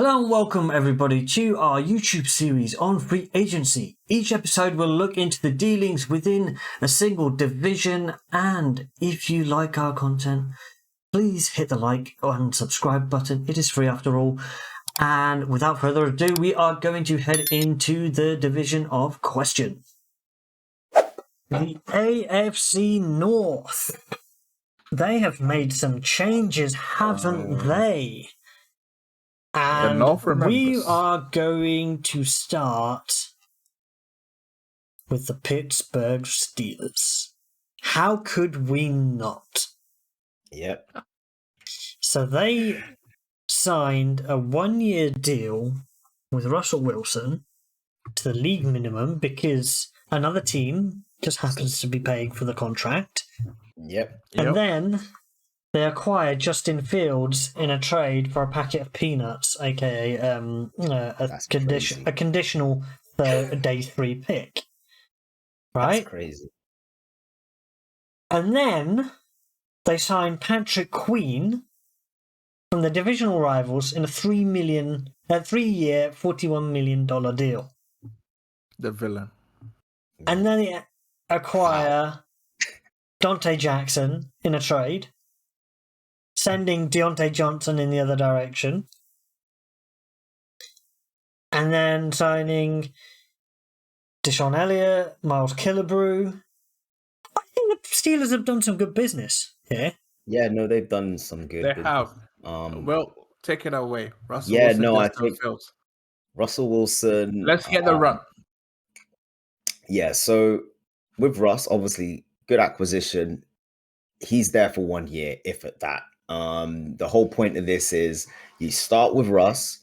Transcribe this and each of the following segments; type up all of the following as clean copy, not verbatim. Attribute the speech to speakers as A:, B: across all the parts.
A: Hello and welcome everybody to our YouTube series on free agency. Each episode will look into the dealings within a single division, and if you like our content, please hit the like and subscribe button. It is free after all. And without further ado, we are going to head into the division of question. The AFC North. They have made some changes, haven't they? And we are going to start with the Pittsburgh Steelers. How could we not?
B: Yep.
A: So they signed a 1-year deal with Russell Wilson to the league minimum because another team just happens to be paying for the contract.
B: Yep.
A: And then they acquired Justin Fields in a trade for a packet of peanuts, aka a conditional day 3 pick. Right?
B: That's crazy.
A: And then they signed Patrick Queen from the divisional rivals in a 3-year, $41 million deal.
C: The villain.
A: And then they acquire Dante Jackson in a trade, sending Deontay Johnson in the other direction, and then signing Deshaun Elliott, Miles Killebrew. I think the Steelers have done some good business here.
B: Yeah, no, they've done some good business.
C: Have. Well, take it away.
B: Russell Wilson. I think Russell Wilson.
C: Let's get the run.
B: Yeah, so with Russ, obviously, good acquisition. He's there for 1 year, if at that. The whole point of this is you start with Russ,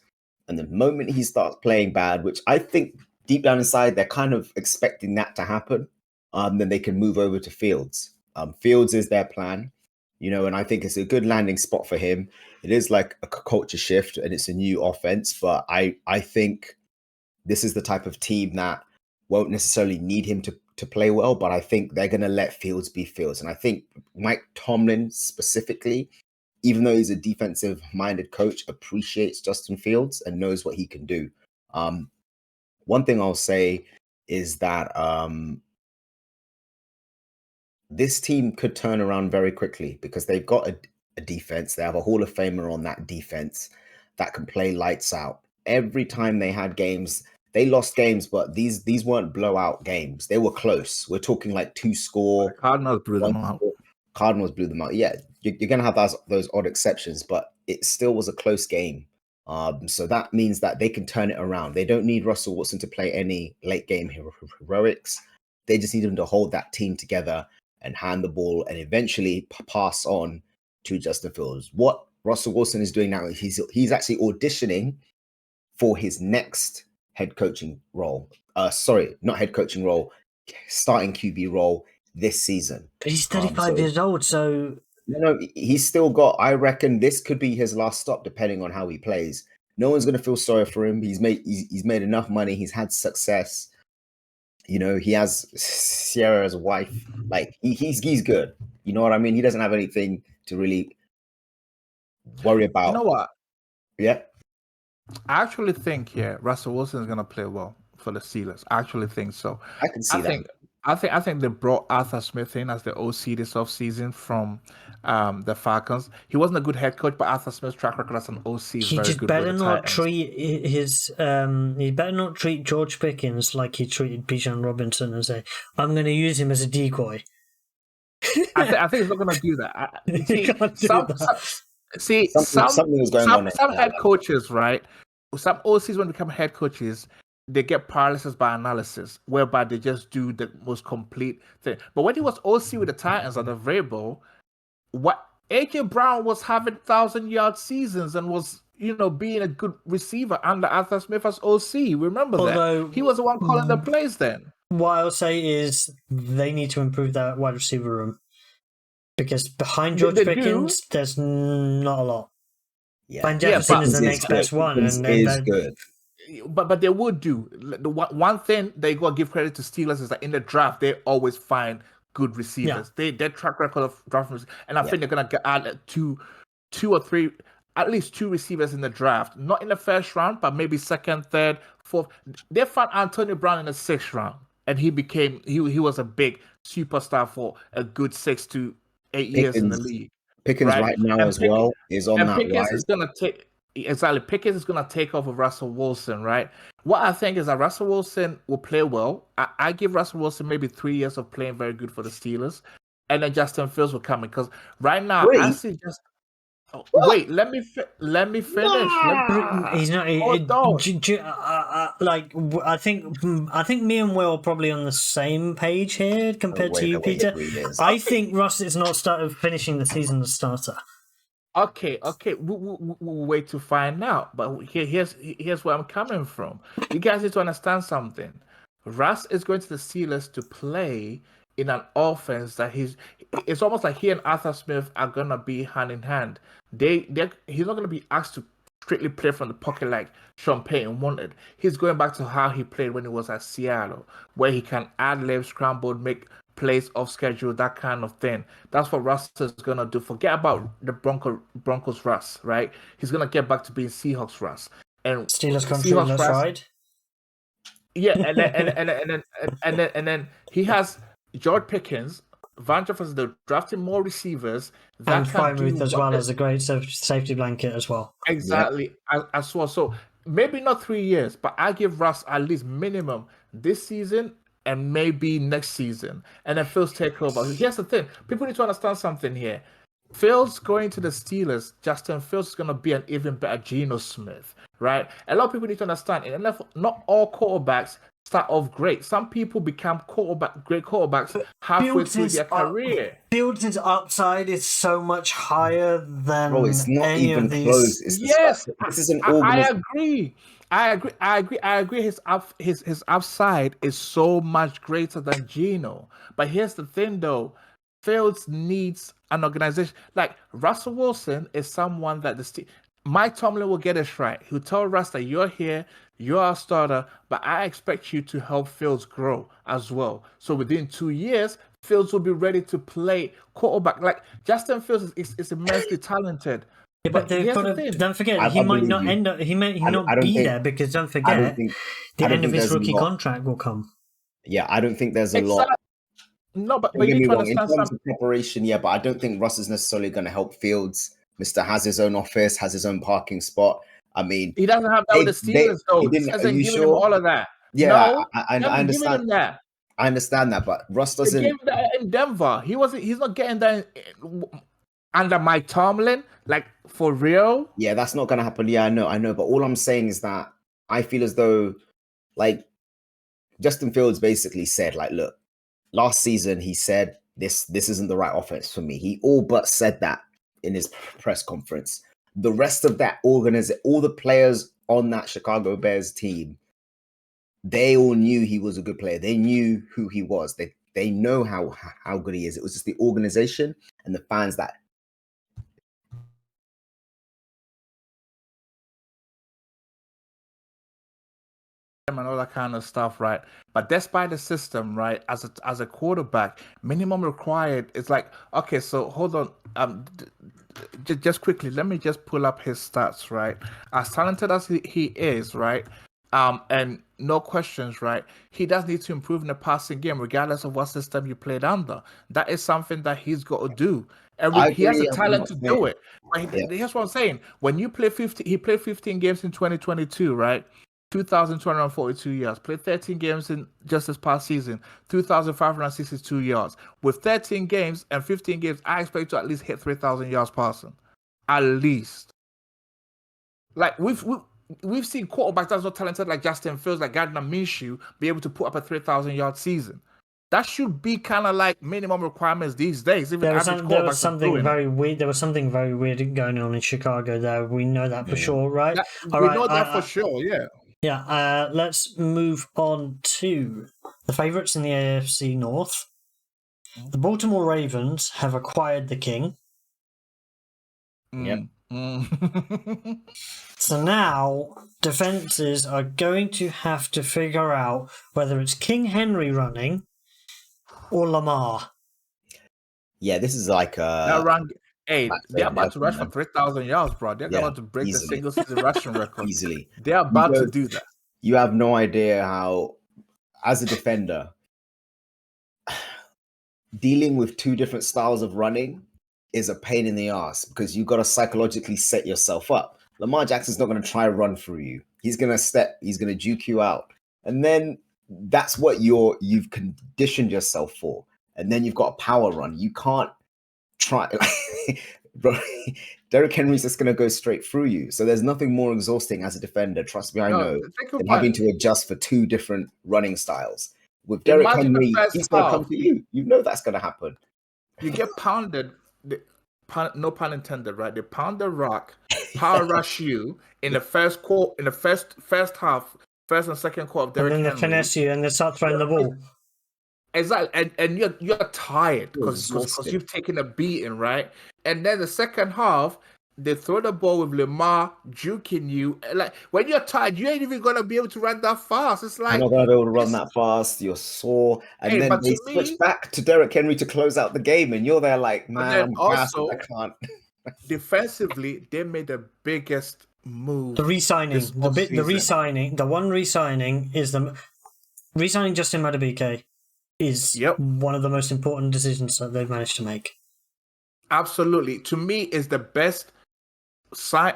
B: and the moment he starts playing bad, which I think deep down inside they're kind of expecting that to happen, then they can move over to Fields. Fields is their plan, and I think it's a good landing spot for him. It is like a culture shift, and it's a new offense, but I think this is the type of team that won't necessarily need him to play well, but I think they're going to let Fields be Fields. And I think Mike Tomlin specifically, even though he's a defensive-minded coach, appreciates Justin Fields and knows what he can do. One thing I'll say is that this team could turn around very quickly because they've got a defense. They have a Hall of Famer on that defense that can play lights out. Every time they had games, they lost games, but these weren't blowout games. They were close. We're talking like 2-score.
C: Cardinals blew them out.
B: Cardinals blew them out. Yeah, you're going to have those odd exceptions, but it still was a close game. So that means that they can turn it around. They don't need Russell Wilson to play any late game heroics. They just need him to hold that team together and hand the ball and eventually pass on to Justin Fields. What Russell Wilson is doing now, he's actually auditioning for his next head coaching role. Not head coaching role, starting QB role this season.
A: But he's 35 years old, so
B: he's still got. I reckon this could be his last stop, depending on how he plays. No one's going to feel sorry for him. He's made enough money. He's had success. He has Sierra as a wife. Like he's good. You know what I mean? He doesn't have anything to really worry about.
C: You know what?
B: Yeah.
C: I actually think Russell Wilson is going to play well for the Steelers. I actually think so.
B: I can see that.
C: I think they brought Arthur Smith in as the OC this offseason from the Falcons. He wasn't a good head coach, but Arthur Smith's track record as an OC is
A: he
C: very
A: just
C: good.
A: Better not treat he better not treat George Pickens like he treated Bijan Robinson and say, "I'm going to use him as a decoy."
C: I think he's not going to do that.
B: Something was going on.
C: Some head coaches, right? Some OCs, when they become head coaches, they get paralysis by analysis, whereby they just do the most complete thing. But when he was OC with the Titans at the Vrabel, what AJ Brown was having 1,000-yard seasons and was, being a good receiver under Arthur Smith as OC. Remember that? He was the one calling the plays then.
A: What I'll say is they need to improve that wide receiver room. Because behind George Pickens, there's not a lot.
B: Yeah.
A: Van Jefferson is the next best one.
B: And is good.
C: But they would do. The one thing they got to give credit to Steelers is that in the draft, they always find good receivers. Their track record of drafting, and I think they're going to add two or three at least 2 receivers in the draft, not in the first round, but maybe second, third, fourth. They found Antonio Brown in the 6th round, and he was a big superstar for a good 6 to 8 years in the league.
B: Pickens right now as well is on that
C: Pickens
B: rise.
C: is gonna take Pickens is gonna take over Russell Wilson, right? What I think is that Russell Wilson will play well. I give Russell Wilson maybe 3 years of playing very good for the Steelers, and then Justin Fields will come in, because right now I see just. Wait, let me finish.
A: He's not. I think me and Will are probably on the same page here compared to you, Peter. I think Russ is not finishing the season as starter.
C: Okay, we'll wait to find out. But here's where I'm coming from. You guys need to understand something. Russ is going to the Steelers to play in an offense that it's almost like he and Arthur Smith are gonna be hand in hand. He's not gonna be asked to strictly play from the pocket like Sean Payton wanted. He's going back to how he played when he was at Seattle, where he can ad-lib, scramble, make plays off schedule, that kind of thing. That's what Russ is gonna do. Forget about the Broncos Russ, right? He's gonna get back to being Seahawks Russ. And
A: Steelers country, let's ride.
C: Yeah, and then he has George Pickens, Van Jefferson, they're drafting more receivers.
A: And Freiermuth as well as a great safety blanket as well.
C: Exactly, as well. So maybe not 3 years, but I give Russ at least minimum this season and maybe next season. And then Fields take over. Here's the thing. People need to understand something here. Fields going to the Steelers, Justin Fields is going to be an even better Geno Smith, right? A lot of people need to understand, in NFL, not all quarterbacks start off great. Some people become great quarterbacks halfway through their career.
A: Fields' upside is so much higher than
B: it's not
A: any
B: even
A: of these.
B: close.
C: This is an I agree. His upside is so much greater than Geno. But here's the thing, though. Fields needs an organization. Like Russell Wilson is someone that Mike Tomlin will get us right. He'll tell Russ that you're here, you're our starter, but I expect you to help Fields grow as well. So within 2 years, Fields will be ready to play quarterback. Like Justin Fields is immensely talented.
A: Yeah, but don't forget, he might not end up. He may not be there because don't forget, the end of his rookie contract will come.
B: Yeah, I don't think there's a lot.
C: No, but
B: don't
C: you
B: get me
C: need to
B: wrong. In
C: understand
B: terms of preparation, yeah, but I don't think Russ is necessarily going to help Fields. Mr. has his own office, has his own parking spot. I mean,
C: he doesn't have that with the Steelers, though. He hasn't given him all of that.
B: Yeah,
C: no,
B: I understand.
C: Him that.
B: I understand that, but Russ doesn't.
C: They gave him that in Denver. He's not getting that under Mike Tomlin, like for real.
B: Yeah, that's not going to happen. Yeah, I know. But all I'm saying is that I feel as though, like, Justin Fields basically said, like, look, last season he said this isn't the right offense for me. He all but said that in his press conference. The rest of that all the players on that Chicago Bears team, they all knew he was a good player. They knew who he was. They know how good he is. It was just the organization and the fans that
C: and all that kind of stuff, right? But despite the system, right, as a quarterback, minimum required is like, okay, so hold on, just quickly, let me just pull up his stats, right? As talented as he is, right, and no questions, right, he does need to improve in the passing game, regardless of what system you played under. That is something that he's got to do. And he has the talent to do it. Here's what I'm saying: when you play 15, he played 15 games in 2022, right? 2,242 yards. Played 13 games in just this past season. 2,562 yards. With 13 games and 15 games, I expect to at least hit 3,000 yards passing. At least. Like we've seen quarterbacks that's not talented like Justin Fields, like Gardner Minshew, be able to put up a 3,000 yard season. That should be kind of like minimum requirements these days. Even
A: there was something very weird. There was something very weird going on in Chicago. There, we know that for sure, right?
C: We know that for sure. Yeah.
A: Yeah, let's move on to the favourites in the AFC North. The Baltimore Ravens have acquired the king.
B: Yep.
A: So now defences are going to have to figure out whether it's King Henry running or Lamar.
B: Yeah, this is like
C: Hey,
B: Max
C: they're
B: ain't
C: about to
B: helping
C: rush for
B: them.
C: 3,000 yards, bro. They're
B: Yeah,
C: about to break the
B: easily.
C: single season rushing record.
B: Easily.
C: They're about to do that.
B: You have no idea how, as a defender, dealing with two different styles of running is a pain in the ass because you've got to psychologically set yourself up. Lamar Jackson's not going to try run through you. He's going to step, he's going to juke you out. And then that's what you've conditioned yourself for. And then you've got a power run. You can't try. Bro, Derrick Henry's just going to go straight through you. So there's nothing more exhausting as a defender, trust me, I know, than having to adjust for two different running styles. With Derrick Henry, he's going to come to you. You know that's going to happen.
C: You get pounded, no pun intended, right? They pound the rock, power rush you in the first quarter, in the first half, first and second quarter of Derrick Henry.
A: And then they finesse you and they start throwing the ball.
C: Exactly, and you're tired because you've taken a beating, right? And then the second half, they throw the ball with Lamar juking you. Like when you're tired, you ain't even gonna be able to run that fast. It's like
B: you're not gonna be able to run that fast. You're sore, and then they switch back to Derrick Henry to close out the game, and you're there like, man, also, I can't.
C: Defensively, they made the biggest move.
A: The re-signing, the one re-signing is the re-signing Justin Madubuike is one of the most important decisions that they've managed to make.
C: Absolutely. To me, is the best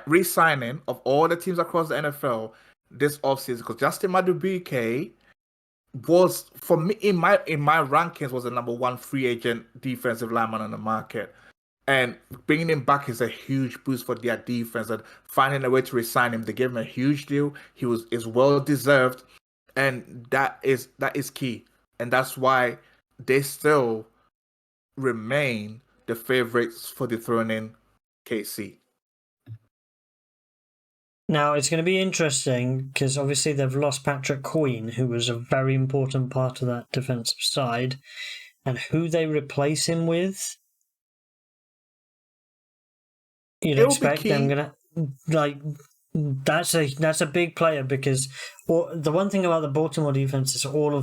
C: re-signing of all the teams across the NFL this offseason, because Justin Madubuike was, for me, in my rankings, was the number one free agent defensive lineman on the market. And bringing him back is a huge boost for their defense. And finding a way to re-sign him, they gave him a huge deal. He is well deserved, and that is key. And that's why they still remain the favorites for dethroning KC.
A: Now, it's going to be interesting because obviously they've lost Patrick Queen, who was a very important part of that defensive side, and who they replace him with. You'd expect them going to that's a big player because the one thing about the Baltimore defense is all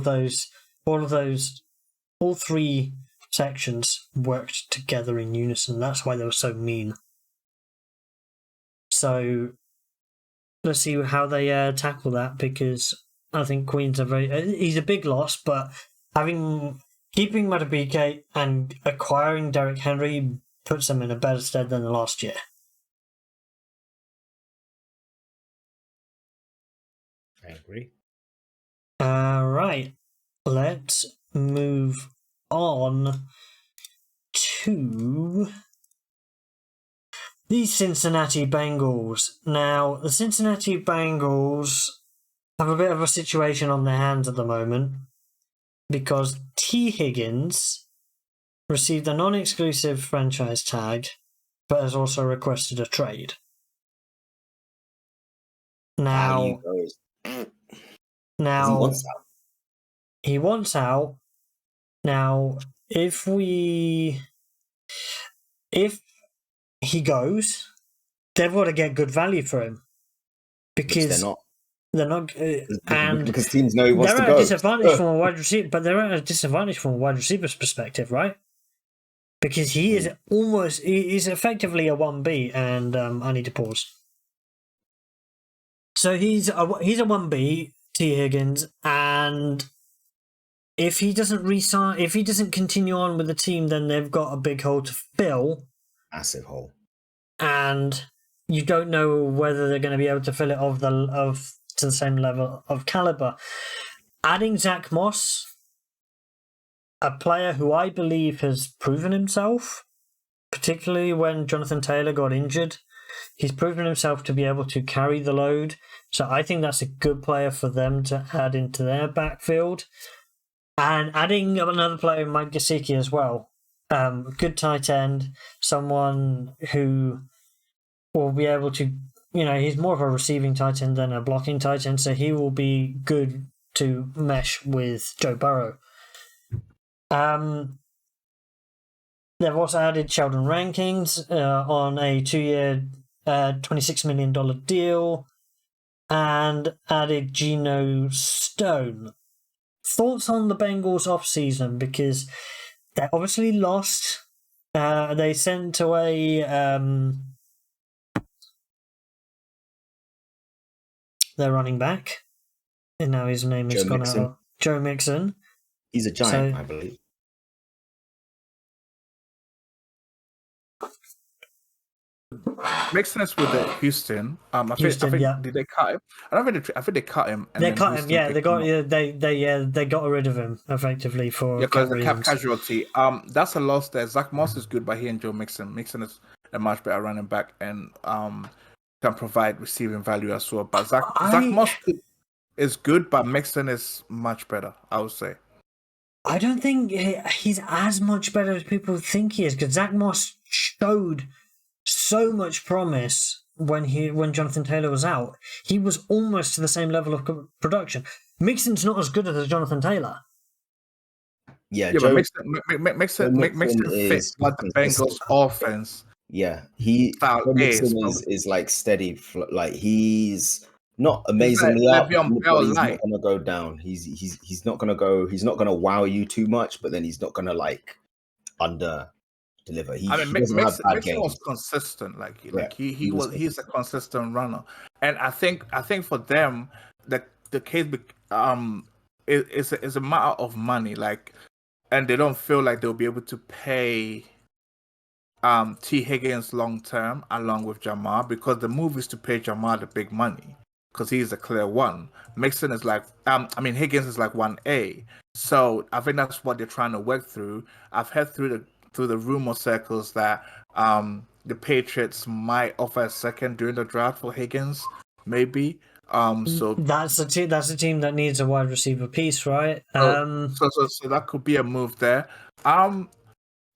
A: three sections worked together in unison. That's why they were so mean. So let's see how they tackle that, because I think Queen's he's a big loss, but keeping Madubuike and acquiring Derrick Henry puts them in a better stead than the last year.
B: I agree.
A: All right, let's move on to the Cincinnati Bengals. Now, the Cincinnati Bengals have a bit of a situation on their hands at the moment because T. Higgins received a non-exclusive franchise tag, but has also requested a trade. Now, he wants out. Now, if he goes, they've got to get good value for him because they're not, and
B: because teams know he wants to go.
A: They're at a disadvantage from a wide receiver, but they're at a disadvantage from a wide receiver's perspective, right? Because he's effectively a 1B, and I need to pause. So he's a 1B, T. Higgins, and if he doesn't continue on with the team, then they've got a big hole to fill.
B: Massive hole.
A: And you don't know whether they're going to be able to fill it to the same level of caliber. Adding Zach Moss, a player who I believe has proven himself, particularly when Jonathan Taylor got injured. He's proven himself to be able to carry the load. So I think that's a good player for them to add into their backfield. And adding another player, Mike Gesicki, as well. Good tight end, someone who will be able to, he's more of a receiving tight end than a blocking tight end, so he will be good to mesh with Joe Burrow. They've also added Sheldon Rankins on a 2-year, $26 million deal, and added Geno Stone. Thoughts on the Bengals off-season, because they obviously lost They sent away their running back, and now his name has gone out. Joe Mixon.
B: He's a Giant, I believe.
C: Makes sense with the Houston. I think did they cut him? I think they cut him.
A: And they cut him. Yeah, they got rid of him effectively for
C: because the cap casualty. That's a loss there. Zach Moss is good, but he and Joe Mixon. Mixon is a much better running back and can provide receiving value as well. But Zach Moss is good, but Mixon is much better, I would say.
A: I don't think he's as much better as people think he is, because Zach Moss showed so much promise when Jonathan Taylor was out. He was almost to the same level of production. Mixon's not as good as Jonathan Taylor.
C: Yeah, but Mixon fits like the Bengals offense.
B: Yeah, Mixon is like steady. Like he's not amazingly up, but he's not gonna go down. He's not gonna go. He's not gonna wow you too much, but then he's not gonna like under deliver.
C: Mixon was consistent. He's a consistent runner, and I think for them the case is a matter of money. Like, and they don't feel like they'll be able to pay T. Higgins long term along with Jamar, because the move is to pay Jamar the big money, because he's a clear one. Mixon is like, Higgins is like 1A. So I think that's what they're trying to work through. I've heard through the rumor circles that the Patriots might offer a second during the draft for Higgins, maybe. So
A: that's a team that needs a wide receiver piece, right?
C: So that could be a move there.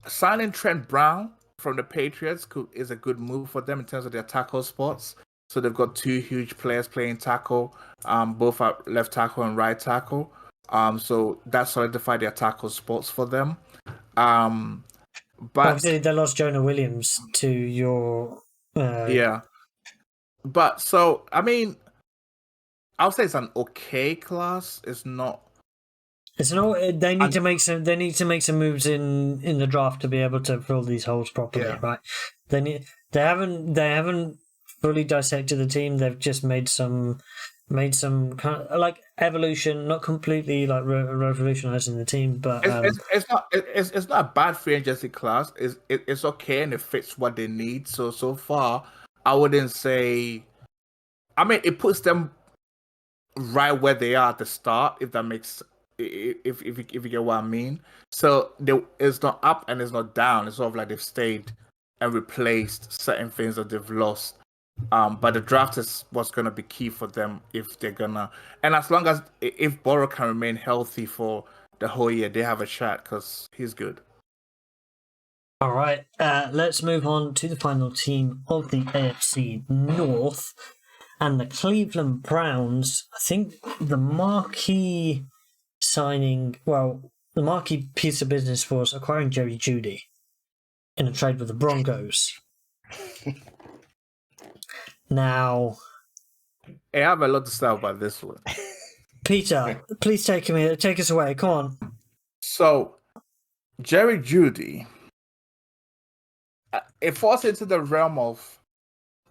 C: Signing Trent Brown from the Patriots is a good move for them in terms of their tackle spots. So they've got two huge players playing tackle, both at left tackle and right tackle. So that solidified their tackle spots for them. But
A: obviously they lost Jonah Williams to your
C: yeah. But so I would say it's an okay class. It's not.
A: They need to make some. They need to make some moves in the draft to be able to fill these holes properly, right? They haven't fully dissected the team. They've just made some kind of like evolution, not completely like revolutionizing the team, but
C: it's not a bad free agency class. It's okay and it fits what they need. So far, I wouldn't say. It puts them right where they are at the start, if that makes if you get what I mean. So it's not up and it's not down. It's sort of like they've stayed and replaced certain things that they've lost. But the draft is what's going to be key for them if they're gonna, and as long as if Burrow can remain healthy for the whole year, they have a shot because he's good.
A: All right, let's move on to the final team of the AFC North. And the Cleveland Browns, I think the marquee piece of business was acquiring Jerry Jeudy in a trade with the Broncos. Now,
C: I have a lot to say about this one.
A: Peter, please take us away. Come on.
C: So, Jerry Jeudy, it falls into the realm of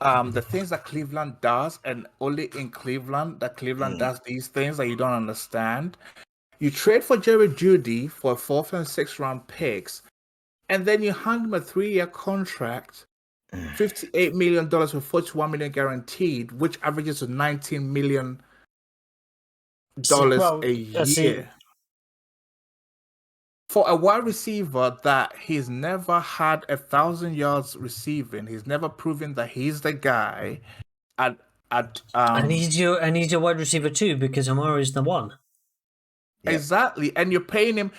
C: the things that Cleveland does, and only in Cleveland that Cleveland does these things that you don't understand. You trade for Jerry Jeudy for 4th and 6th round picks, and then you hand him a 3-year contract, $58 million with $41 million guaranteed, which averages to $19 million a year. For a wide receiver that he's never had 1,000 yards receiving, he's never proven that he's the guy. And
A: he's your wide receiver too, because Amara is the one.
C: Exactly, and you're paying him.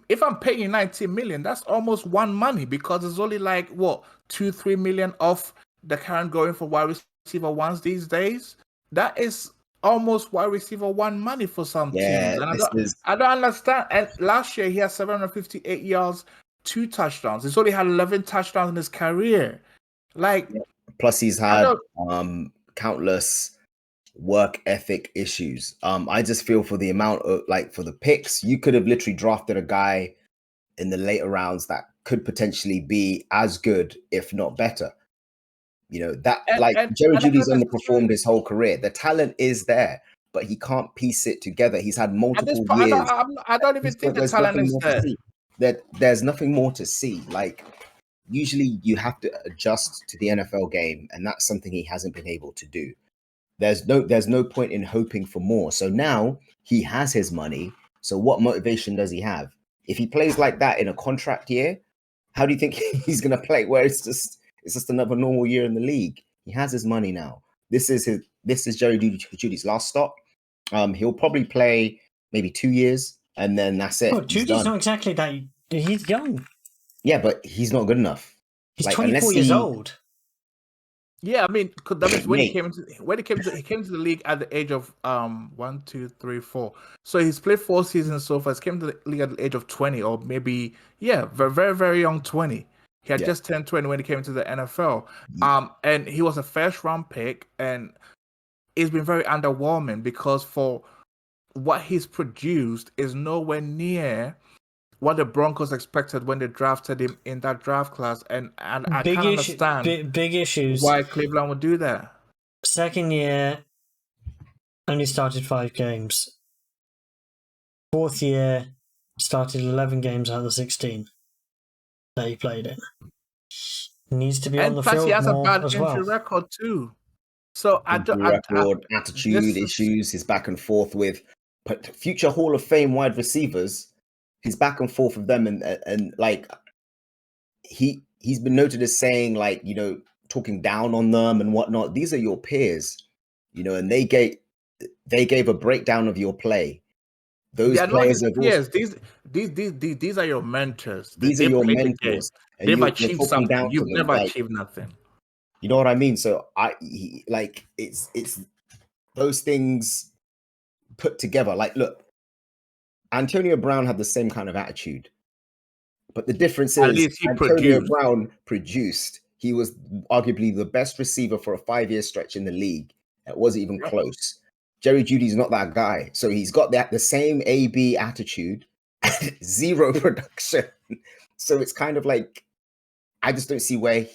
C: If I'm paying you $19 million, that's almost one money, because it's only like $2-3 million off the current going for wide receiver ones these days. That is almost wide receiver one money for some teams. And I don't understand. And last year he had 758 yards, 2 touchdowns. He's only had 11 touchdowns in his career.
B: Plus he's had countless work ethic issues. I just feel for the amount of for the picks, you could have literally drafted a guy in the later rounds that could potentially be as good, if not better. Jerry Jeudy's underperformed his whole career. The talent is there, but he can't piece it together. He's had multiple years.
C: I don't even think the talent is there.
B: There's nothing more to see. Like, usually you have to adjust to the NFL game, and that's something he hasn't been able to do. There's no point in hoping for more. So now he has his money. So what motivation does he have? If he plays like that in a contract year, how do you think he's going to play where it's just another normal year in the league? He has his money now. This is Jerry Jeudy's last stop. He'll probably play maybe 2 years, and then that's it.
A: Oh, Jeudy's not exactly that. He's young.
B: Yeah, but he's not good enough.
A: He's 24 years old.
C: Yeah, I mean, that means when he came to the league at the age of 1, 2, 3, 4. So he's played 4 seasons so far. He came to the league at the age of 20, or maybe very, very, very young 20. He had just turned 20 when he came to the NFL. And he was a first-round pick, and it's been very underwhelming because for what he's produced is nowhere near what the Broncos expected when they drafted him in that draft class, and I can't understand
A: big issues
C: why Cleveland would do that.
A: Second year, only started 5 games. Fourth year, started 11 games out of the 16 that he played in. He needs to be on the field more.
C: And plus, he has a bad injury record too. So
B: attitude issues. His back and forth with future Hall of Fame wide receivers. He's back and forth with them, and like he's been noted as saying, like, talking down on them and whatnot. These are your peers, and they gave a breakdown of your play. Those players are
C: peers. These are your mentors.
B: These are your mentors.
C: They've achieved something. You've never achieved nothing.
B: You know what I mean? So it's those things put together. Like, look, Antonio Brown had the same kind of attitude, but the difference is Antonio Brown produced. He was arguably the best receiver for a 5-year stretch in the league. It wasn't even close. Jerry Jeudy's not that guy. So he's got the same AB attitude, zero production. So it's kind of like, I just don't see where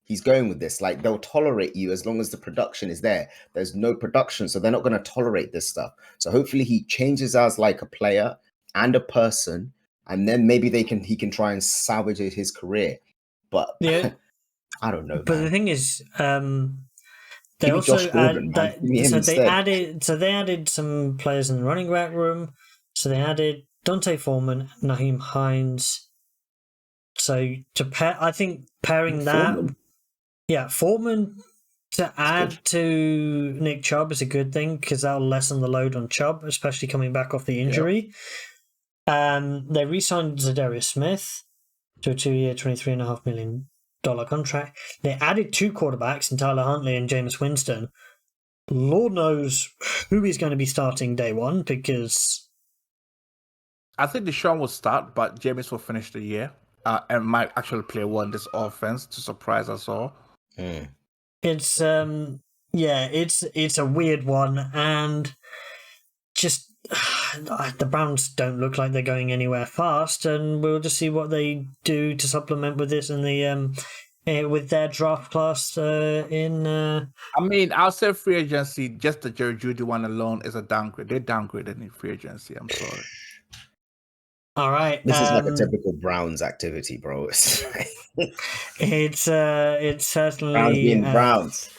B: he's going with this. Like, they'll tolerate you as long as the production is there. There's no production, so they're not going to tolerate this stuff. So hopefully he changes as like a player and a person, and then maybe he can try and salvage his career. But
A: yeah,
B: I don't know.
A: But
B: man.
A: the thing is, they also they added some players in the running back room. So they added Dante Foreman, Naheem Hines. So I think pairing that. Yeah, Foreman to add to Nick Chubb is a good thing because that'll lessen the load on Chubb, especially coming back off the injury. Yep. They re-signed Zadarius Smith to a 2-year, $23.5 million contract. They added 2 quarterbacks in Tyler Huntley and Jameis Winston. Lord knows who is going to be starting day one, because
C: I think Deshaun will start, but Jameis will finish the year and might actually play one this offense to surprise us all.
A: It's it's a weird one, and just the Browns don't look like they're going anywhere fast, and we'll just see what they do to supplement with this in the with their draft class I
C: mean, outside free agency, just the Jerry Jeudy one alone is a downgrade. They downgraded in free agency. I'm sorry.
A: All right.
B: This is like a typical Browns activity, bro.
A: It's certainly
B: Browns being Browns.